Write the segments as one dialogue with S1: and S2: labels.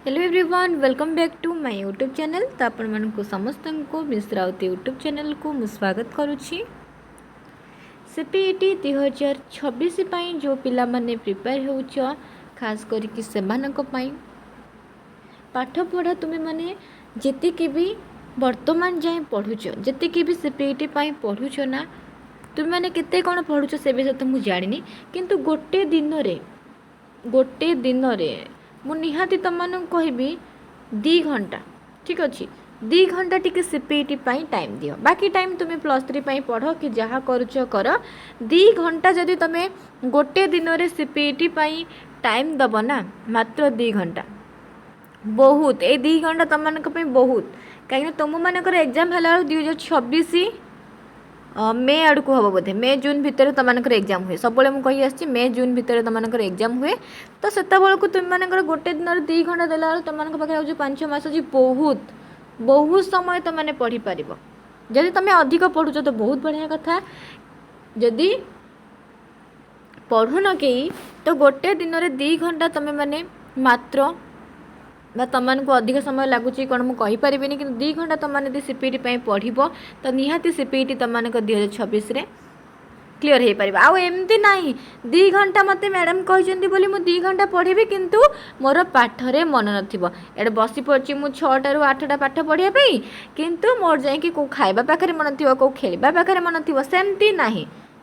S1: Hello everyone, welcome back to my YouTube channel. तो आपण मानक समस्त को मिश्रावती यूट्यूब चैनल को मु स्वागत करुच्ची। सीपीईटी 2026 जो पिला माने प्रिपेयर होउछ, खास करके सेमानक पई पाठ पढ़ा तुम्हें माने जेतिकी भी वर्तमान जाए पढ़ुछ, जेतिकी भी सीपीईटी पई पढ़ुछ ना, तुम मैंने केते कौन पढ़ुछ से विषय तो मुझे जानी, किंतु गोटे दिन मु निहाती तुमको कहबी 2 घंटा, ठीक अच्छे 2 घंटा टी सीपीईटी टाइम दियो। बाकी टाइम तुम्हें +3 पढ़ कि जहाँ करुच कर। 2 घंटा जदि तुम्हें गोटे दिन में सीपीईटी टाइम दब ना, मात्र 2 घंटा बहुत, ये 2 घंटा तुम मान बहुत, कहीं तुम मानकर एग्जाम है 2026 मे आड़ को हम बोधे मे जून भितर तुम एग्जाम हुए। सब मुझे आसी मे जून भितर तुम एग्जाम हुए। तो से को तुम मानकर गोटे दिन 2 घंटा देला तुम पाखे 5 मास अच्छी, बहुत बहुत समय तुमने पढ़ी पार। जदि तुम अधिक पढ़ुच तो बहुत बढ़िया कथा, जदि पढ़ुन कहीं तो गोटे दिन में 2 घंटा तुम मैंने मात्र तुमको अधिक समय लगुच कौन मुझे कहीपरि कि 2 घंटा तुमने सीपीईटी पढ़ तो निहाती सीपीईटी तुम 2026 क्लीयर हो पार। आमती ना 2 घंटा मत मैडम कहते बोली मुझे 2 घंटा पढ़ी किंतु मोर पाठरे मन नए बसी पड़ी मुझे 6टा ରୁ 8टा पाठ पढ़ाई किंतु मोर जाकि कौ खाइबा पाखे मन थी, कौ खेलवा पाखे मन थी, सेमती ना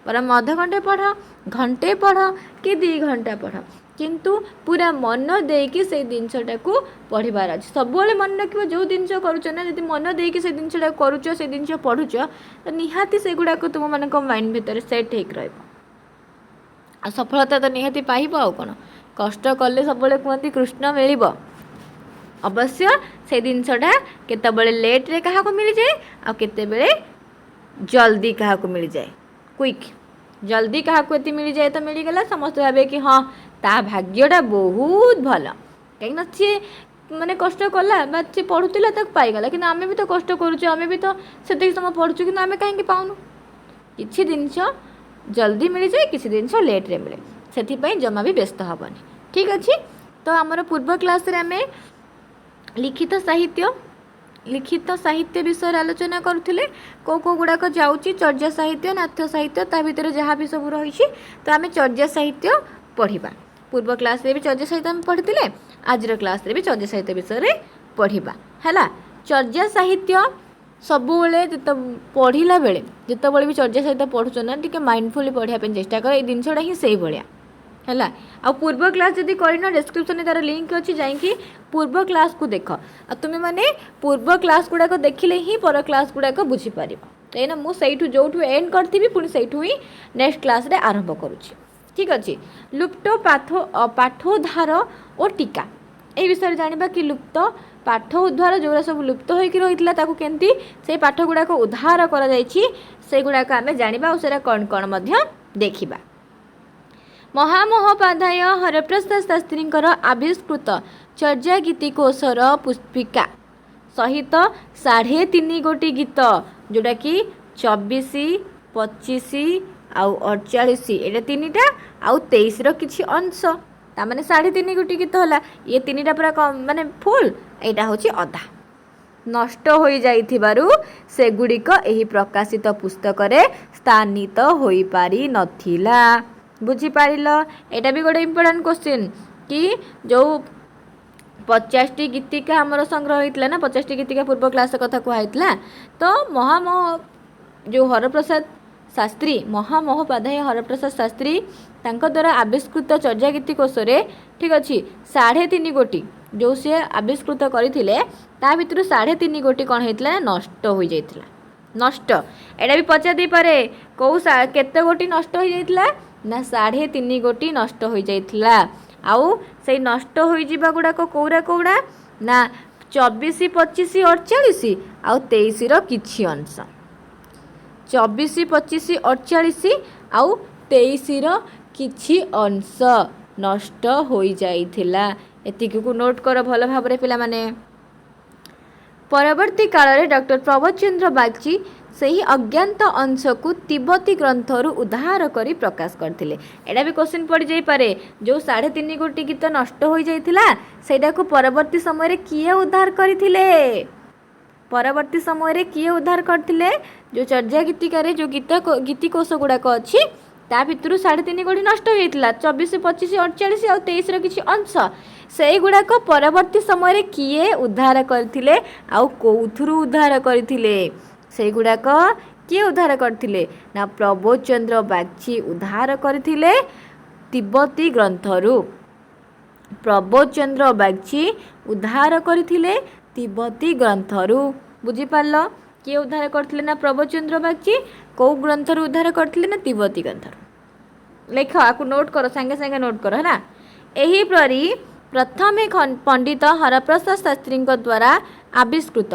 S1: बरम अध घंटे पढ़, घंटे पढ़ कि 2 घंटा पढ़, किंतु पूरा मन देकी से जिनसटा को पढ़ार अच्छे। सब मन रख जो जिनस करुच ना, जब मन देकी से जिनसटा करुच से जिनस पढ़ुच तो निहाती से गुड़ाक तुम मान माइंड भितर सेट हो सफलता तो निहाती पाइब। आ कौन कष्ट कले सब कहते कृष्ण मिल अवश्य से जिनसटा केतबेले लेट रे क्या मिल जाए आ केतेबेले जल्दी क्या मिल जाए, क्विक जल्दी क्या मिल जाए तो मिलगला समस्त भावे कि हाँ ता भाग्यटा बहुत भल, कहीं सी मैंने कष्ट कला बा सी पढ़ुला तक पाईगला कि आम भी तो कष्ट करुचे, आम भी तो से समय पढ़ुचु कि आम कहीं पाऊनु। किसी जिनस जल्दी मिल जाए, किसी जिनस लेट रे मिले, से जमा भी व्यस्त हेनी। ठीक अच्छे। तो आमर पूर्व क्लास रे आम लिखित साहित्य विषय आलोचना करुले, कौ कौ गुड़ाक जाऊँगी चर्या साहित्य, नाट्य साहित्य, ता भीतर जहाँ भी सब रही तो आम चर्या साहित्य पढ़ा। पूर्व क्लास रे भी चर्या साहित्य आम पढ़ी, आज क्लास रे भी चर्या साहित्य विषय पढ़ा है। चर्या साहित्य सबुले पढ़ला बेले जितेबाला भी चर्या साहित्य पढ़ुच ना, टी माइंडफुली पढ़ाई चेष्टा कर, ये जिनसा ही से भाया है। आ पूर्व क्लास जदि करना डिस्क्रिप्शन तार लिंक अच्छी, जाकि पूर्व क्लास को देख, तुम्हें माने पूर्व क्लास गुड़ाक देखिले ही पर क्लास गुड़ाक बुझीपार, कहीं मुझे जो एंड करी पुणी से ही नेक्स्ट क्लास रे आरंभ करुँची। ठीक अच्छे। लुप्त पाठोद्धार और टीका ये विषय जाना कि लुप्त पाठ उद्धार जो सब लुप्त होकर रही केमती से पाठ गुड़ाक उद्धार करगुड़ाक आम जाना और कौन कौन देखा। महामहोपाध्याय हरप्रसाद शास्त्री आविष्कृत चर्या गीतिकोशर पुस्तिका सहित 3.5 गोटी गीत जोटा कि 24, 25 आउ 48 ये 3टा आउ 23 किसी अंश ताने 3.5 गोटी गीत है। ये 3टा पूरा कम माने फुल, यहाँ हूँ अधा नष्ट हो जाइथिबारु सेगुड़िक एही प्रकाशित पुस्तक रे स्थानित होई पारि नथिला। बुझीपार, यहाँ भी गोटे इम्पोर्टाट क्वेश्चन कि जो 50टी गीतिका आमर संग्रह होता ना, 50टी गीतिका पूर्व क्लास कथा कहला। तो जो हरप्रसाद शास्त्री महामहोपाध्याय हरप्रसाद शास्त्री तांको द्वारा आविष्कृत चर्या गीतिकोश ठीक अच्छे 3.5 गोटी जो सी आविष्कृत करते ता भर 3.5 गोटी कौन होता नष्ट हो जाता। नष्ट एटा भी पचार दे पारे कौ केते गोटी नष्ट हो जाता ना 3.5 गोटी नष्ट हो जाता। आउ से नष्ट हो गुड़ाक कौड़ा कौड़ा ना 24, 25, 48 आउ 23 किछि अंश, 24, 25, 48 आउ 23 किछि अंश नष्ट हो जाइथिला। एतिक को नोट कर भल भाव पिला माने। परवर्ती काल में डॉक्टर प्रभत चंद्र बागची ସେହି ଅଜ୍ଞାତ ଅଂଶକୁ ତିବ୍ବତୀ ଗ୍ରନ୍ଥରୁ ଉଦ୍ଧାର କରି ପ୍ରକାଶ କରିଥିଲେ। ଏଇଟା ବି କ୍ୱେଶ୍ଚିନ୍ ପଡ଼ିଯାଇପାରେ, ଯେଉଁ 3.5 କୋଟି ଗୀତ ନଷ୍ଟ ହୋଇଯାଇଥିଲା ସେଇଟାକୁ ପରବର୍ତ୍ତୀ ସମୟରେ କିଏ ଉଦ୍ଧାର କରିଥିଲେ? ପରବର୍ତ୍ତୀ ସମୟରେ କିଏ ଉଦ୍ଧାର କରିଥିଲେ? ଯେଉଁ ଚର୍ଯ୍ୟା ଗୀତିକାରେ ଯେଉଁ ଗୀତିକୋଷ ଗୁଡ଼ାକ ଅଛି ତା ଭିତରୁ 3.5 କୋଟି ନଷ୍ଟ ହୋଇଯାଇଥିଲା, 24, 25, 48 ଆଉ 23ର କିଛି ଅଂଶ, ସେଇଗୁଡ଼ାକ ପରବର୍ତ୍ତୀ ସମୟରେ କିଏ ଉଦ୍ଧାର କରିଥିଲେ ଆଉ କେଉଁଥିରୁ ଉଦ୍ଧାର କରିଥିଲେ? ସେଇଗୁଡ଼ାକ କିଏ ଉଦ୍ଧାର କରିଥିଲେ? ନା ପ୍ରବୋଧ ଚନ୍ଦ୍ର ବାଗ୍ଚି ଉଦ୍ଧାର କରିଥିଲେ ତିବ୍ବତୀ ଗ୍ରନ୍ଥରୁ। ପ୍ରବୋଧ ଚନ୍ଦ୍ର ବାଗ୍ଚି ଉଦ୍ଧାର କରିଥିଲେ ତିବ୍ବତୀ ଗ୍ରନ୍ଥରୁ। ବୁଝିପାରିଲ? କିଏ ଉଦ୍ଧାର କରିଥିଲେ? ନା ପ୍ରବୋଧ ଚନ୍ଦ୍ର ବାଗ୍ଚି। କେଉଁ ଗ୍ରନ୍ଥରୁ ଉଦ୍ଧାର କରିଥିଲେ? ନା ତିବ୍ବତୀ ଗ୍ରନ୍ଥରୁ। ଲେଖ, ଆକୁ ନୋଟ୍ କର, ସାଙ୍ଗେ ସାଙ୍ଗେ ନୋଟ୍ କର ହେଲା। ଏହିପରି ପ୍ରଥମେ ପଣ୍ଡିତ ହରପ୍ରସାଦ ଶାସ୍ତ୍ରୀଙ୍କ ଦ୍ୱାରା ଆବିଷ୍କୃତ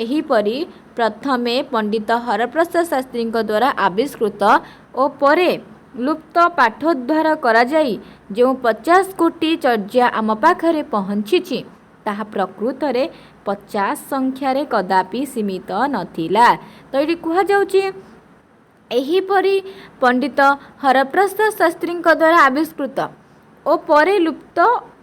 S1: ଏହିପରି ପ୍ରଥମେ ପଣ୍ଡିତ ହରପ୍ରସାଦ ଶାସ୍ତ୍ରୀଙ୍କ ଦ୍ୱାରା ଆବିଷ୍କୃତ ଓ ପରେ ଲୁପ୍ତ ପାଠୋଦ୍ଧାର କରାଯାଇ ଯେଉଁ 50 କୋଟି ଚର୍ଯ୍ୟା ଆମ ପାଖରେ ପହଞ୍ଚିଛି ତାହା ପ୍ରକୃତରେ 50 ସଂଖ୍ୟାରେ କଦାପି ସୀମିତ ନଥିଲା। ତ ଏଠି କୁହାଯାଉଛି ଏହିପରି ପଣ୍ଡିତ ହରପ୍ରସାଦ ଶାସ୍ତ୍ରୀଙ୍କ ଦ୍ୱାରା ଆବିଷ୍କୃତ ଓ ପରେ ଲୁପ୍ତ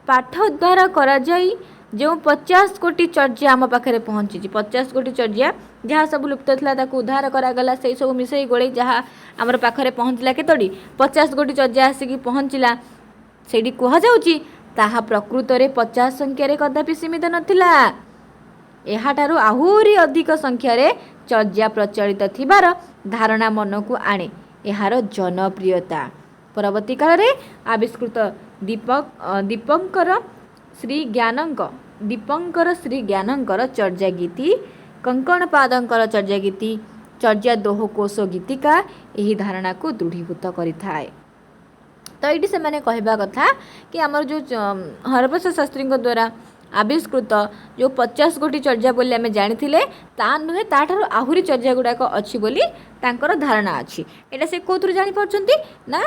S1: ପାଠୋଦ୍ଧାର କରାଯାଇ ଯେଉଁ 50 କୋଟି ଚର୍ଯ୍ୟା ଆମ ପାଖରେ ପହଞ୍ଚିଛି, 50 କୋଟି ଚର୍ଯ୍ୟା ଯାହା ସବୁ ଲୁପ୍ତ ଥିଲା ତାକୁ ଉଦ୍ଧାର କରାଗଲା, ସେଇ ସବୁ ମିଶାଇ ଗୋଳେଇ ଯାହା ଆମର ପାଖରେ ପହଞ୍ଚିଲା କେତୋଟି? 50 କୋଟି ଚର୍ଯ୍ୟା ଆସିକି ପହଞ୍ଚିଲା। ସେଇଠି କୁହାଯାଉଛି ତାହା ପ୍ରକୃତରେ 50 ସଂଖ୍ୟାରେ କଦାପି ସୀମିତ ନଥିଲା। ଏହାଠାରୁ ଆହୁରି ଅଧିକ ସଂଖ୍ୟାରେ ଚର୍ଯ୍ୟା ପ୍ରଚଳିତ ଥିବାର ଧାରଣା ମନକୁ ଆଣେ। ଏହାର ଜନପ୍ରିୟତା ପରବର୍ତ୍ତୀ କାଳରେ ଆବିଷ୍କୃତ ଦୀପଙ୍କର ଶ୍ରୀ ଜ୍ଞାନଙ୍କର ଚର୍ଯ୍ୟା ଗୀତି, କଙ୍କଣପାଦଙ୍କର ଚର୍ଯ୍ୟା ଗୀତି, ଚର୍ଯ୍ୟା ଦୋହ କୋଶ ଗୀତିକା ଏହି ଧାରଣାକୁ ଦୃଢ଼ୀଭୂତ କରିଥାଏ। ତ ଏଇଠି ସେମାନେ କହିବା କଥା କି ଆମର ଯେଉଁ ହରପ୍ରସାଦ ଶାସ୍ତ୍ରୀଙ୍କ ଦ୍ୱାରା ଆବିଷ୍କୃତ ଯେଉଁ 50 କୋଟି ଚର୍ଯ୍ୟା ବୋଲି ଆମେ ଜାଣିଥିଲେ ତା ନୁହେଁ, ତାଠାରୁ ଆହୁରି ଚର୍ଯ୍ୟା ଗୁଡ଼ାକ ଅଛି ବୋଲି ତାଙ୍କର ଧାରଣା ଅଛି। ଏଇଟା ସେ କେଉଁଥିରୁ ଜାଣିପାରୁଛନ୍ତି? ନା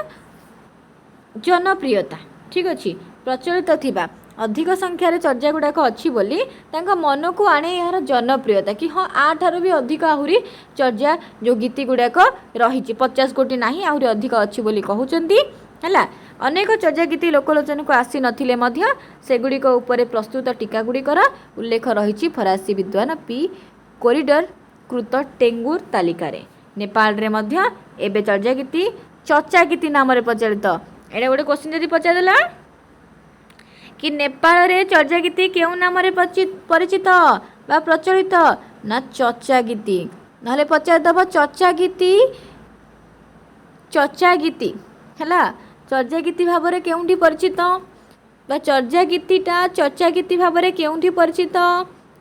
S1: ଜନପ୍ରିୟତା, ଠିକ୍ ଅଛି, ପ୍ରଚଳିତ ଥିବା ଅଧିକ ସଂଖ୍ୟାରେ ଚର୍ଯ୍ୟା ଗୁଡ଼ାକ ଅଛି ବୋଲି ତାଙ୍କ ମନକୁ ଆଣେ ଏହାର ଜନପ୍ରିୟତା, କି ହଁ ଆଠାରୁ ବି ଅଧିକ ଆହୁରି ଚର୍ଯ୍ୟା ଯେଉଁ ଗୀତି ଗୁଡ଼ାକ ରହିଛି, 50 କୋଟି ନାହିଁ ଆହୁରି ଅଧିକ ଅଛି ବୋଲି କହୁଛନ୍ତି ହେଲା। ଅନେକ ଚର୍ଯ୍ୟା ଗୀତି ଲୋକଲୋଚନକୁ ଆସିନଥିଲେ ମଧ୍ୟ ସେଗୁଡ଼ିକ ଉପରେ ପ୍ରସ୍ତୁତ ଟୀକା ଗୁଡ଼ିକର ଉଲ୍ଲେଖ ରହିଛି ଫରାସୀ ବିଦ୍ୱାନ ପି କୋରିଡର କୃତ ଟେଙ୍ଗୁର ତାଲିକାରେ। ନେପାଳରେ ମଧ୍ୟ ଏବେ ଚର୍ଯ୍ୟା ଗୀତି ଚର୍ଚ୍ଚା ଗୀତି ନାମରେ ପ୍ରଚଳିତ। ଏଇଟା ଗୋଟେ କ୍ୱେଶ୍ଚିନ୍ ଯଦି ପଚାରିଦେଲା कि नेपाल रे चर्चा गीति केउ नाम परिचित बा प्रचलित? ना चर्चा गीति। ना पचार दब चर्चा गीति है चर्चा गीति भाव में केउठी परिचित बा चर्चा गीतिटा चर्चा गीति भाव में केउठी परिचित?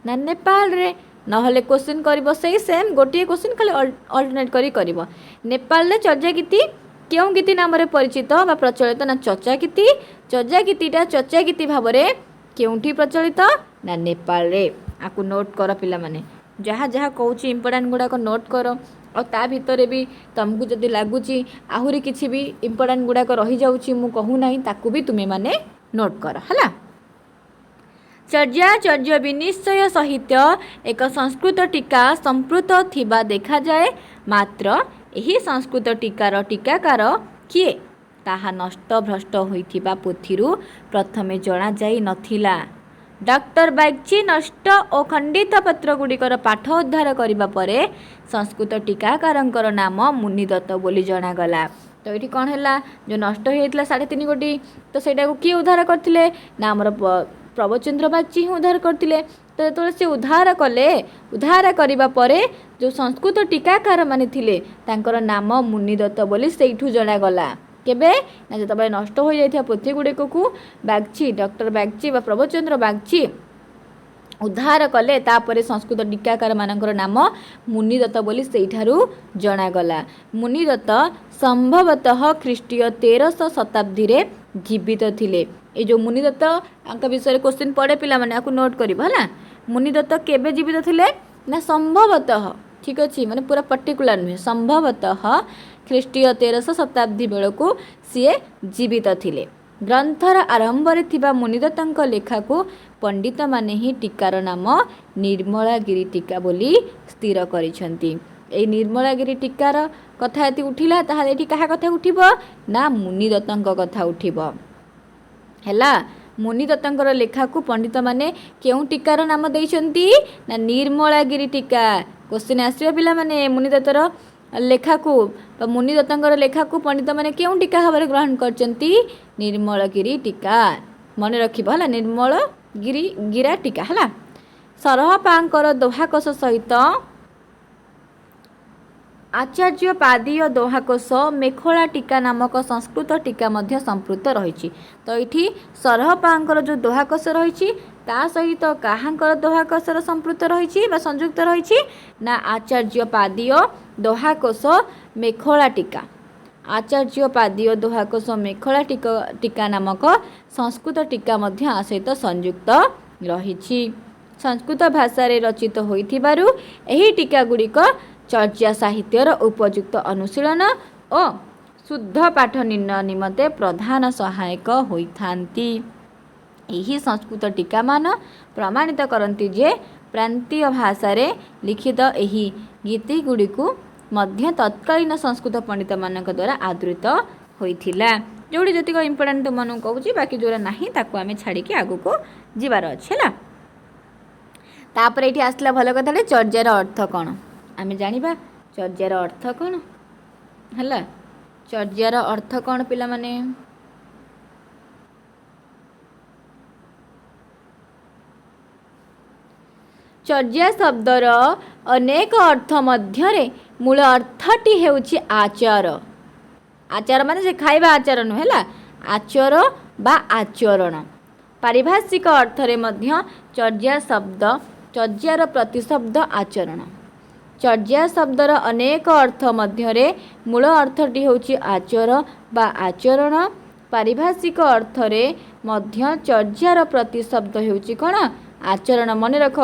S1: ना नेपाल रे। नहले क्वेश्चन करिवो सेही सेम गोटे क्वेश्चन खाली अल्टरनेट करी नेपाल रे चर्चा गीति केउ गीति नाम परिचित बा प्रचलित? ना चर्चा गीति। चर्चा गीतिटा चर्चा गीति भाव में केउठी प्रचलित? ना नेपाल रे। आकु नोट कर पिला माने जहाँ जहाँ कहूँ इंपोर्टाट गुड़ाक नोट कर और ता भितर भी तुमको जदि लगुच आहुरी किसी भी इंपोर्टाट गुड़ाक रही जाऊँगी मु कहू ना ताकू भी तुम्हें माने नोट कर है। चर्या विनिश्चय सहित एक संस्कृत टीका संप्रुत थिबा देखा जाए, मात्र यही संस्कृत टीकार टीकाकार किए ताहा नष्ट भ्रष्ट होइथिबा पोथिरु प्रथमे जना जाई नथिला। डॉक्टर बागची नष्ट और खंडित पत्र गुड़िकर पाठ उद्धार करने परे संस्कृत टीकाकारंकर नाम मुनिदत्त बोली जनागला। तो ये कौन है जो नष्ट होता 3.5 कोटी तो सहीटा को किए उद्धार करते ना आमर प्रबोध चंद्र बागची ही उद्धार करते। तो जो से उद्धार कले उद्धार करने परे जो संस्कृत टीकाकार माने थिले तांकर नाम मुनिदत्त बोली सेठू जनागला। केबे ना जो नष्ट हो जाता पोथी गुड़िक को बागची डॉक्टर बागची बा प्रबोध चंद्र बागची उद्धार कले तापरे संस्कृत टीकाकार मानकर नाम मुनिदत्त बोली सेठारू जनागला। मुनिदत्त संभवतः ख्रीष्टीय 1300 शताब्दी रे जीवित थिले। ये जो मुनिदत्त आंका विषय क्वेश्चन पड़े पिला माने आकु नोट करिबो हला। मुनिदत्त केबे जीवित थिले ना संभवतः, ठीक अच्छे माने पूरा पर्टिकुलर नुहे, संभवतः ख्रीष्टीय 1300 शताब्दी बेलू सीए जीवित थिले। ग्रंथर आरंभ रे थिबा मुनिदत्तଙ୍କ लेखा को पंडित माने ही टीकार नाम निर्मलागिरी टीका बोली स्थिर करिसंती। এই ନିର୍ମଳାଗିରି ଟୀକାର କଥା ଯଦି ଉଠିଲା ତାହେଲେ ଏଠି କାହା କଥା ଉଠିବ ନା ମୁନିଦତ୍ତଙ୍କ କଥା ଉଠିବ ହେଲା। ମୁନିଦତ୍ତଙ୍କର ଲେଖାକୁ ପଣ୍ଡିତମାନେ କେଉଁ ଟୀକାର ନାମ ଦେଇଛନ୍ତି ନା ନିର୍ମଳାଗିରି ଟୀକା। କ୍ୱେଶ୍ଚିନ୍ ଆସିବ ପିଲାମାନେ ମୁନିଦତ୍ତର ଲେଖାକୁ ବା ମୁନିଦତ୍ତଙ୍କର ଲେଖାକୁ ପଣ୍ଡିତମାନେ କେଉଁ ଟୀକା ଭାବରେ ଗ୍ରହଣ କରିଛନ୍ତି ନିର୍ମଳଗିରି ଟୀକା। ମନେ ରଖିବ ହେଲା ନିର୍ମଳଗିରା ଟୀକା ହେଲା। ସରହପାଙ୍କର ଦୋହାକୋଷ ସହିତ ଆଚାର୍ଯ୍ୟ ପାଦୀୟ ଦୋହାକୋଷ ମେଖଳା ଟୀକା ନାମକ ସଂସ୍କୃତ ଟୀକା ମଧ୍ୟ ସମ୍ପୃକ୍ତ ରହିଛି। ତ ଏଇଠି ସରହପାଙ୍କର ଯେଉଁ ଦୋହାକୋଷ ରହିଛି ତା ସହିତ କାହାଙ୍କର ଦୋହାକୋଷର ସମ୍ପୃକ୍ତ ରହିଛି ବା ସଂଯୁକ୍ତ ରହିଛି ନା ଆଚାର୍ଯ୍ୟ ପାଦୀୟ ଦୋହାକୋଷ ମେଖଳା ଟୀକା। ଆଚାର୍ଯ୍ୟ ପାଦୀୟ ଦୋହାକୋଷ ମେଖଳା ଟୀକା ନାମକ ସଂସ୍କୃତ ଟୀକା ମଧ୍ୟ ଆ ସହିତ ସଂଯୁକ୍ତ ରହିଛି। ସଂସ୍କୃତ ଭାଷାରେ ରଚିତ ହୋଇଥିବାରୁ ଏହି ଟୀକା ଗୁଡ଼ିକ ଚର୍ଯା ସାହିତ୍ୟର ଉପଯୁକ୍ତ ଅନୁଶୀଳନ ଓ ଶୁଦ୍ଧ ପାଠ ନିର୍ଣ୍ଣୟ ନିମନ୍ତେ ପ୍ରଧାନ ସହାୟକ ହୋଇଥାନ୍ତି। ଏହି ସଂସ୍କୃତ ଟୀକାମାନ ପ୍ରମାଣିତ କରନ୍ତି ଯେ ପ୍ରାନ୍ତୀୟ ଭାଷାରେ ଲିଖିତ ଏହି ଗୀତି ଗୁଡ଼ିକୁ ମଧ୍ୟ ତତ୍କାଳୀନ ସଂସ୍କୃତ ପଣ୍ଡିତମାନଙ୍କ ଦ୍ୱାରା ଆଦୃତ ହୋଇଥିଲା। ଯେଉଁଠି ଯେତିକ ଇମ୍ପୋର୍ଟାଣ୍ଟ ତୁମମାନଙ୍କୁ କହୁଛି ବାକି ଯେଉଁଟା ନାହିଁ ତାକୁ ଆମେ ଛାଡ଼ିକି ଆଗକୁ ଯିବାର ଅଛି ହେଲା। ତାପରେ ଏଇଠି ଆସିଲା ଭଲ କଥାଟେ ଚର୍ଯାର ଅର୍ଥ କ'ଣ ଆମେ ଜାଣିବା। ଚର୍ଯାର ଅର୍ଥ କ'ଣ ହେଲା। ଚର୍ଯାର ଅର୍ଥ କ'ଣ ପିଲାମାନେ ଚର୍ଯା ଶବ୍ଦର ଅନେକ ଅର୍ଥ ମଧ୍ୟରେ ମୂଳ ଅର୍ଥଟି ହେଉଛି ଆଚାର। ଆଚାର ମାନେ ସେ ଖାଇବା ଆଚାର ନୁହେଁ ହେଲା ଆଚର ବା ଆଚରଣ। ପାରିଭାଷିକ ଅର୍ଥରେ ମଧ୍ୟ ଚର୍ଯାର ପ୍ରତିଶବ୍ଦ ଆଚରଣ। ଚର୍ଯା ଶବ୍ଦର ଅନେକ ଅର୍ଥ ମଧ୍ୟରେ ମୂଳ ଅର୍ଥଟି ହେଉଛି ଆଚର ବା ଆଚରଣ। ପାରିଭାଷିକ ଅର୍ଥରେ ମଧ୍ୟ ଚର୍ଯାର ପ୍ରତିଶବ୍ଦ ହେଉଛି କ'ଣ ଆଚରଣ। ମନେ ରଖ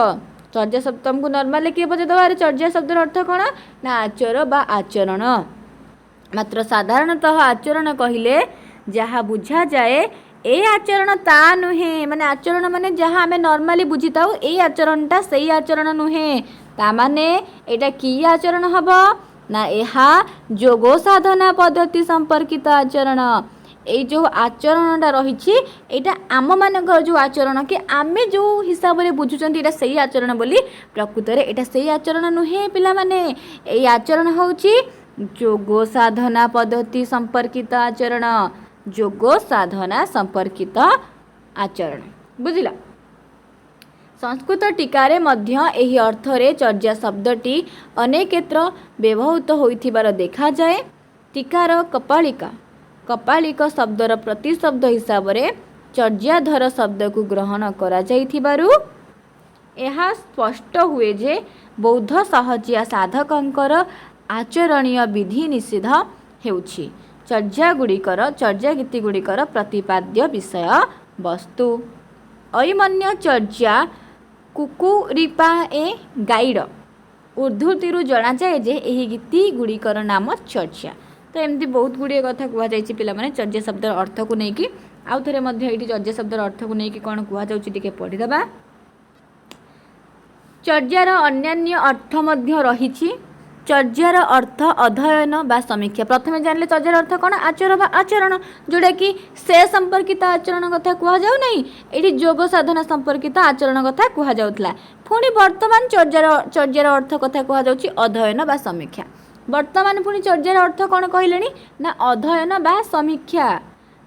S1: ଚର୍ଯା ଶବ୍ଦ ତୁମକୁ ନର୍ମାଲି କିଏ ପଚାରିଦେବ ଆରେ ଚର୍ଯା ଶବ୍ଦର ଅର୍ଥ କ'ଣ ନା ଆଚର ବା ଆଚରଣ। ମାତ୍ର ସାଧାରଣତଃ ଆଚରଣ କହିଲେ ଯାହା ବୁଝାଯାଏ ଏ ଆଚରଣ ତା ନୁହେଁ। ମାନେ ଆଚରଣ ମାନେ ଯାହା ଆମେ ନର୍ମାଲି ବୁଝିଥାଉ ଏଇ ଆଚରଣଟା ସେଇ ଆଚରଣ ନୁହେଁ। ତାମାନେ ଏଇଟା କି ଆଚରଣ ହେବ ନା ଏହା ଯୋଗ ସାଧନା ପଦ୍ଧତି ସମ୍ପର୍କିତ ଆଚରଣ। ଏଇ ଯେଉଁ ଆଚରଣଟା ରହିଛି ଏଇଟା ଆମମାନଙ୍କର ଯେଉଁ ଆଚରଣ କି ଆମେ ଯେଉଁ ହିସାବରେ ବୁଝୁଛନ୍ତି ଏଇଟା ସେଇ ଆଚରଣ ବୋଲି ପ୍ରକୃତରେ ଏଇଟା ସେଇ ଆଚରଣ ନୁହେଁ ପିଲାମାନେ। ଏଇ ଆଚରଣ ହେଉଛି ଯୋଗ ସାଧନା ପଦ୍ଧତି ସମ୍ପର୍କିତ ଆଚରଣ। ଯୋଗ ସାଧନା ସମ୍ପର୍କିତ ଆଚରଣ ବୁଝିଲ। ସଂସ୍କୃତ ଟୀକାରେ ମଧ୍ୟ ଏହି ଅର୍ଥରେ ଚର୍ଯା ଶବ୍ଦଟି ଅନେକତ୍ର ବ୍ୟବହୃତ ହୋଇଥିବାର ଦେଖାଯାଏ। ଟୀକାର କପାଳିକ ଶବ୍ଦର ପ୍ରତିଶବ୍ଦ ହିସାବରେ ଚର୍ଯାଧର ଶବ୍ଦକୁ ଗ୍ରହଣ କରାଯାଇଥିବାରୁ ଏହା ସ୍ପଷ୍ଟ ହୁଏ ଯେ ବୌଦ୍ଧ ସହଜିଆ ସାଧକଙ୍କର ଆଚରଣୀୟ ବିଧି ନିଷେଧ ହେଉଛି ଚର୍ଯା ଗୀତିଗୁଡ଼ିକର ପ୍ରତିପାଦ୍ୟ ବିଷୟ ବସ୍ତୁ। ଐମନ୍ୟ ଚର୍ଯା କୁକୁରିପାଏ ଗାଇଡ଼ ଉଦ୍ଧୃତିରୁ ଜଣାଯାଏ ଯେ ଏହି ଗୀତିଗୁଡ଼ିକର ନାମ ଚର୍ଯା। ତ ଏମିତି ବହୁତ ଗୁଡ଼ିଏ କଥା କୁହାଯାଇଛି ପିଲାମାନେ ଚର୍ଯା ଶବ୍ଦର ଅର୍ଥକୁ ନେଇକି। ଆଉ ଥରେ ମଧ୍ୟ ଏଇଠି ଚର୍ଯା ଶବ୍ଦର ଅର୍ଥକୁ ନେଇକି କ'ଣ କୁହାଯାଉଛି ଟିକେ ପଢ଼ିଦେବା। ଚର୍ଯାର ଅନ୍ୟାନ୍ୟ ଅର୍ଥ ମଧ୍ୟ ରହିଛି। ଚର୍ଯାର ଅର୍ଥ ଅଧ୍ୟୟନ ବା ସମୀକ୍ଷା। ପ୍ରଥମେ ଜାଣିଲେ ଚର୍ଯାର ଅର୍ଥ କ'ଣ ଆଚର ବା ଆଚରଣ ଯେଉଁଟାକି ସେ ସମ୍ପର୍କିତ ଆଚରଣ କଥା କୁହାଯାଉ ନାହିଁ ଏଠି ଯୋଗ ସାଧନା ସମ୍ପର୍କିତ ଆଚରଣ କଥା କୁହାଯାଉଥିଲା। ପୁଣି ବର୍ତ୍ତମାନ ଚର୍ଯାର ଅର୍ଥ କଥା କୁହାଯାଉଛି ଅଧ୍ୟୟନ ବା ସମୀକ୍ଷା। ବର୍ତ୍ତମାନ ପୁଣି ଚର୍ଯାର ଅର୍ଥ କ'ଣ କହିଲେଣି ନା ଅଧ୍ୟୟନ ବା ସମୀକ୍ଷା।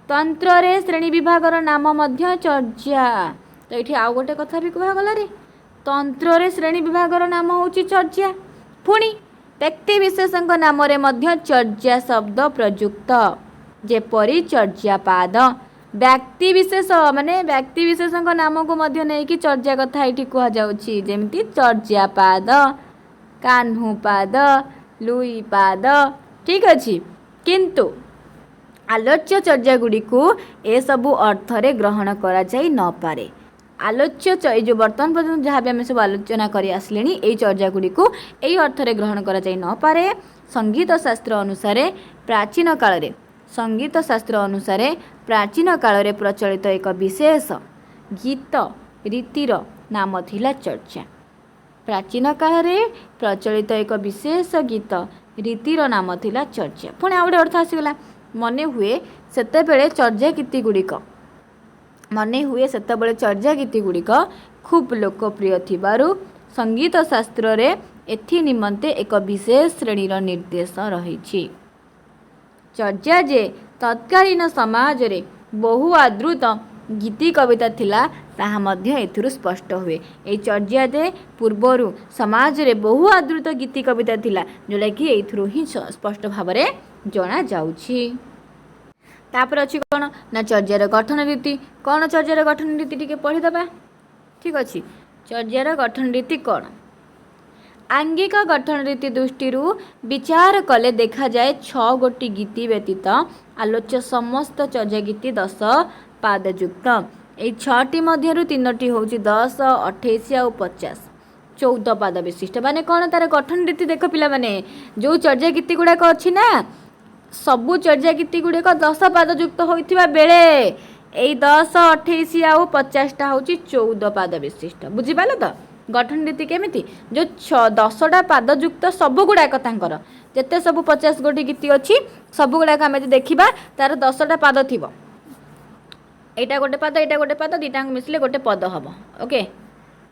S1: ତନ୍ତ୍ରରେ ଶ୍ରେଣୀ ବିଭାଗର ନାମ ମଧ୍ୟ ଚର୍ଯା। ତ ଏଠି ଆଉ ଗୋଟେ କଥା ବି କୁହାଗଲାରେ ତନ୍ତ୍ରରେ ଶ୍ରେଣୀ ବିଭାଗର ନାମ ହେଉଛି ଚର୍ଯା। ପୁଣି ବ୍ୟକ୍ତି ବିଶେଷଙ୍କ ନାମରେ ମଧ୍ୟ ଚର୍ଯା ଶବ୍ଦ ପ୍ରଯୁକ୍ତ ଯେପରି ଚର୍ଯାପାଦ। ବ୍ୟକ୍ତି ବିଶେଷଙ୍କ ନାମକୁ ମଧ୍ୟ ନେଇକି ଚର୍ଯା କଥା ଏଠି କୁହାଯାଉଛି ଯେମିତି ଚର୍ଯାପାଦ କାହ୍ନୁପାଦ ଲୁଇପାଦ ଠିକ୍ ଅଛି। କିନ୍ତୁ ଆଲୋଚ୍ୟ ଚର୍ଯା ଗୁଡ଼ିକୁ ଏସବୁ ଅର୍ଥରେ ଗ୍ରହଣ କରାଯାଇ ନପାରେ। ଆଲୋଚ୍ୟ ଏଇ ଯେଉଁ ବର୍ତ୍ତମାନ ପର୍ଯ୍ୟନ୍ତ ଯାହା ବି ଆମେ ସବୁ ଆଲୋଚନା କରି ଆସିଲେଣି ଏଇ ଚର୍ଯା ଗୁଡ଼ିକୁ ଏଇ ଅର୍ଥରେ ଗ୍ରହଣ କରାଯାଇ ନପାରେ। ସଙ୍ଗୀତ ଶାସ୍ତ୍ର ଅନୁସାରେ ପ୍ରାଚୀନ କାଳରେ ପ୍ରଚଳିତ ଏକ ବିଶେଷ ଗୀତ ରୀତିର ନାମ ଥିଲା ଚର୍ଯା। प्राचीन काल में प्रचलित एक विशेष गीत रीतिर नाम थिला चर्या। पुणी आ गए अर्थ आसीगला मन हुए सेतेबेले चर्या गीति गुड़िक मन हुए सेतेबेले चर्या गीति गुड़िक खूब लोकप्रिय थिबारु संगीत शास्त्र रे एथि निमंते एक विशेष श्रेणीर निर्देश रही। चर्या जे तत्कालीन समाज रे बहु आदृत गीति कविता थिला ताहा मध्य एथिरु स्पष्ट हुए। ए चर्या जे पूर्वरु समाज रे बहु आदृत गीति कविता थिला जोला कि एथिरु ही स्पष्ट भाव रे जणा जाउछि। तापर अछि कोन ना चर्यार गठन रीति। कोन चर्यार गठन रीति टिके पढ़ी दबा। ठीक अछि। चर्यार गठन रीति कोन आंगिक गठन रीति दृष्टि विचार कले देखा जाए 6 गोटी गीति व्यतीत आलोच्य समस्त चर्या गीति 10 पादयुक्त। ए 6टी मध्यरु 3टी होउची 10, 28 और 50 14 पाद विशिष्ट। माने कौन तार गठन रीति देख पिला माने जो चर्या गीति गुड़ाक अच्छी ना सबू चर्या गीति गुड़ाक 10 पादयुक्त होइथिबा बेले ए 10, 28 और 50 टा होउची 14 पाद विशिष्ट। बुझी पालो तो गठन रीति केमिति जो 10टा पादयुक्त सबू गुड़ाक तांकर जेते सबू 50 गोटी गीति अच्छी सबू गुड़ाक आमे देखिबा तार 10टा पाद थिबो। एटा गोटे पाद एटा गोटे पाद दीटांग मिसले गोटे पद हम। ओके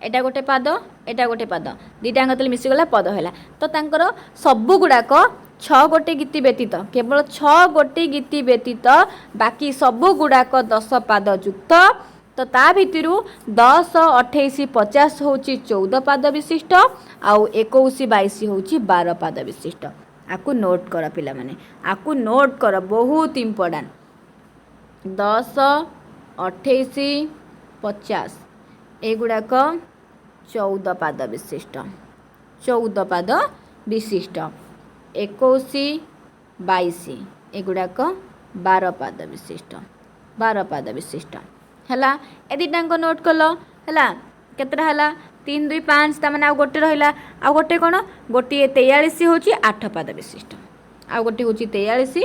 S1: एटा गोटे पाद एटा गोटे पाद दीटांग तले मिसिगला पद हैला। तो तांकर सबू गुड़ाक 6 गोटी गीति व्यतीत केवल 6 गोटी गीति व्यतीत बाकी सबू गुड़ाक 10 पाद युक्त। तो ता भितरु 10, 28, 50 होची 14 पाद विशिष्ट आउ 21, 22 होची 12 पाद विशिष्ट। आकु नोट कर पिला माने आकु नोट कर बहुत इंपोर्टेंट 10, 28, 50 एगुड़ाक 14 पाद विशिष्ट 14 पाद विशिष्ट 21, 22 एगुड़ाक 12 पाद विशिष्ट 12 पाद विशिष्ट हैला। ए दिटांक नोट कल हैला केतरा हैला 3, 2, 5 ता माने आ गोटे रहिला आ गोटे कोन गोटे 43 होची 8 पाद विशिष्ट आ गोटे होची 43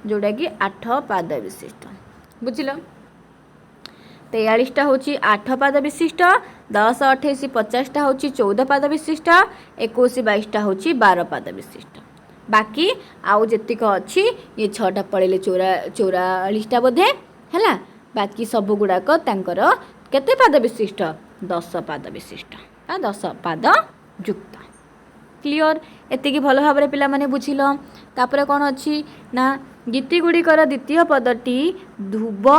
S1: जोडा कि 8 पाद विशिष्ट। बुझिलो 43 टा होची 8 पाद विशिष्ट 10, 28, 50 टा होची 14 पाद विशिष्ट 21, 22 टा होची 12 पाद विशिष्ट। बाकी आउ जेतिक अछि ये 6 टा पळेले 44 टा बोधे हैला। बाकी सब गुड़ाक तांकर केते पाद विशिष्ट 10 पाद विशिष्ट 10 पाद युक्त। क्लियर एति की भल भाव पिला माने बुझिल। तापर कोन अछि ना गीति गुड़िकर द्वितीय पदटी ध्रुव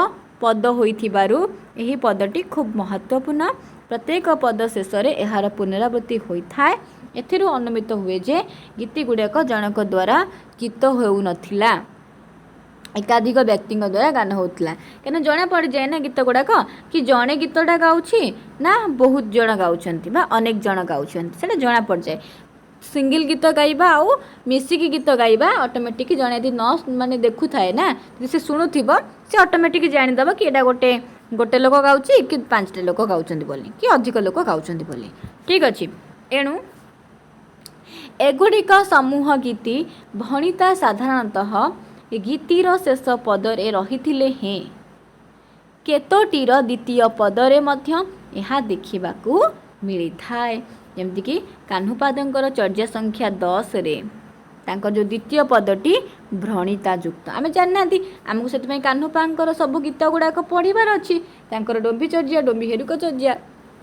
S1: पद होइथिबारु एही पदटी खूब महत्वपूर्ण। प्रत्येक पद शेष रे एहार पुनरावृत्ति होइथाय। एथिरु अनुमित हुए जे गीति गुड़ाक जनक द्वारा गीत होउ नथिला एकाधिक व्यक्ति द्वारा गान होता क्या जना पड़ जाए ना गीत गुड़ाक कि जड़े गीतटा गाँची ना बहुत जन गाँच अनेक जन गाँच से जना पड़ जाए। सिंगल गीत गाइबा आउ मिसिकी गीत गाइबा ऑटोमेटिक जड़े यदि न माने देखु थाए ना से शुणुव से ऑटोमेटिक जानीदेव कि एटा गोटे गोटे लोक गाँची कि 5टा लोक गाँच बोली कि अधिक लोक गाँच बोली। ठीक अच्छे एणु एगुड़िक समूह गीति भणिता साधारणतः गीतिर शेष पदरे रहिथिले हें केतोटीर द्वितीय पदरे मध्य यह देखिबाकू मिली थाए। जेमति कि कान्हुपादंकर चर्या संख्या 10 रे तांकर जो द्वितीय पदटी भ्रणिता युक्त आमे जानना आमको से कान्हुपांकर सब गीत गुड़ाक पढ़िबार अच्छी तांकर डोंबी चर्या डोंबी हेरुक चर्या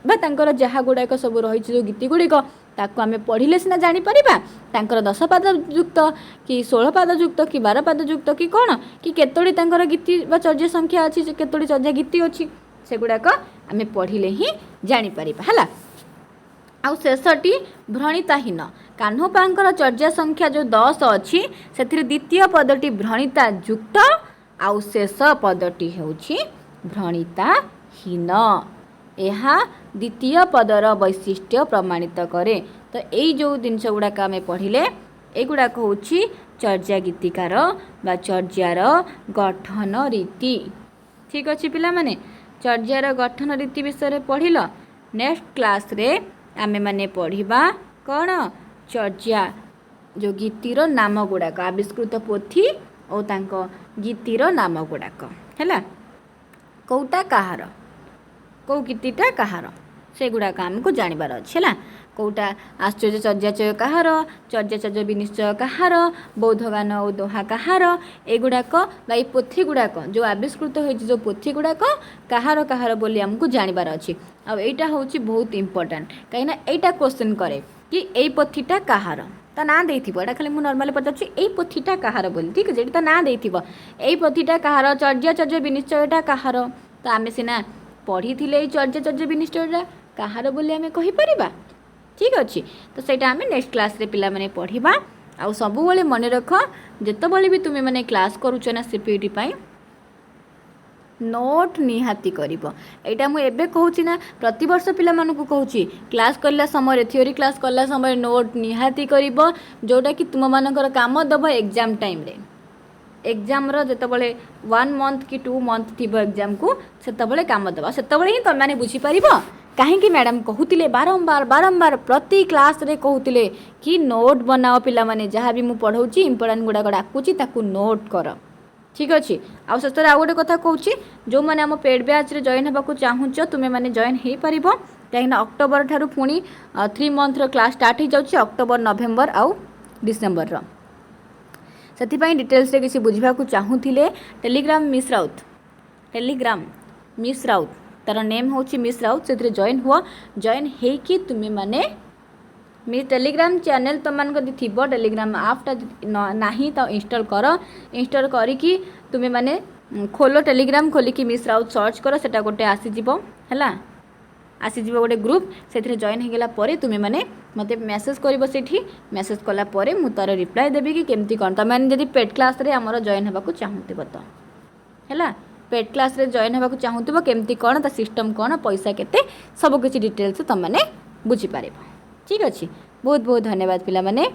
S1: बा तांकर जहा गुड़ाक सब रही जो गीति गुड़िक ताको आमे पढ़िले सिना जानी परिबा तांकर 10 पाद युक्त कि 16 पाद युक्त कि 12 पाद युक्त कि कौन कि केतोड़ी तांकर गीति बा चर्या संख्या अच्छी केतोड़ी चर्या गीति अच्छी से गुड़ाक आमे पढ़िले ही जानी परिबा हला। आउ शेषटी भ्रणिताहीन कान्हुपांकर चर्या संख्या जो 10 अच्छी से द्वितीय पदटी भ्रणिता युक्त आउ शेष पदटी होउछि भ्रणिताहीन। यह द्वितीय पदर वैशिष्ट्य प्रमाणित करे। तो यही जो जिनस गुड़ाक आम पढ़िले एगुड़ाक हूँ चर्या गीतिकार बा चर्यार गठन रीति। ठीक अच्छे पिला माने चर्यार गठन रीति विषय पढ़िल। नेक्स्ट क्लास रे आमे माने पढ़िबा कौन चर्या जो गीतिर नाम गुड़ाक आविष्कृत पोथी और तांको गीतिर नाम गुड़ाक हैला कौटा कहार कौ गीतिटा कहार सेगुड़ाक आमको जानवर अच्छे है कौटा आश्चर्य चर्याचय कहार चर्याचर्य विनिश्चय कहार बौद्धगान और दोहा कहार एगुड़ाक बा पोथी गुड़ाक जो आविष्कृत हो जो पोथी गुड़ाक कहार कहार बोली आमको जानवर अच्छी आईटा हूँ बहुत इंपोर्टाट कहीं एटा क्वेश्चन करे कि यही पोथीटा कहार ता ना देथिबो एटा खाली मु नॉर्मली पचारछि एई पोथीटा कहार बोली ठीक अछि ता ना देथिबो एई पोथीटा कहार चर्याचर्य विनिश्चयटा कहार तो आमे सिना पढ़ी थिले एई चर्याचर्य विनिश्चयटा कहार बोली आमे कहि परिबा ठीक अच्छे तो सहीटा आम नेक्स्ट क्लास रे पिला माने पढ़िबा आ सब बेले मन रख जितेबाला भी तुम्हें माने क्लास करूछ ना सीपीटी पाई नोट निहाती करिबो एटा मु एबे कहूची ना प्रति वर्ष पिला मानकु कहूची क्लास करला समय थ्योरी क्लास करला समय नोट निहाती करिबो जोटा कि तुम मानकर काम दब एग्जाम टाइम रे एग्जाम रो जितेबाला 1 मंथ कि 2 मंथ थिबो एग्जाम को सेतेबाला काम दबा सेतेबाला ही तुम माने बुझी परिबो कहीं मैडम कहते बारंबार बारंबार प्रति क्लास रे कहते कि नोट बनाओ पिला माने जहाँ भी मुझे पढ़ाऊँगी इंपोर्टाट गुड़ाक डाकुची ताकू नोट कर ठीक अच्छे आउ शेष आउ गोटे कथा कहूँ जो मैंने आम पेड बैच रे जॉइन होगा चाहूच तुम्हें मैंने जॉइन हो पार कहीं अक्टोबर ठारू पुणी 3 मंथ क्लास स्टार्ट हो जाऊँगी अक्टोबर नवेम्बर आउ डिसेम्बर से डिटेल्स रे किसी बुझा चाहूले telegram Miss Raut telegram Miss Raut तार नेम हूँ मिस राउत से जॉइन हुआ जॉइन होकि तुम्हें माने मी टेलीग्राम चैनल तुम मान थी टेलीग्राम आपटा ना तो इंस्टॉल कर इंस्टॉल करी तुम्हें माने खोलो टेलीग्राम खोलिकी मिस राउत सर्च कर सेटा गोटे आसीज है आसीज गोटे ग्रुप से जॉइन होगला तुम्हें माने मते मेसेज कर मेसेज कलापर मु तार रिप्लाई देवी कि केमती कौन तुम जब पेड क्लास रे आमर जॉइन होगा चाहूब तो है पेड क्लास रे जॉइन होगा चाहूब केमती कौन ता सिस्टम कौन पैसा केते सब किसी डिटेल्स तुम मैंने बुझीपार ठीक अच्छे बहुत बहुत धन्यवाद पिला माने।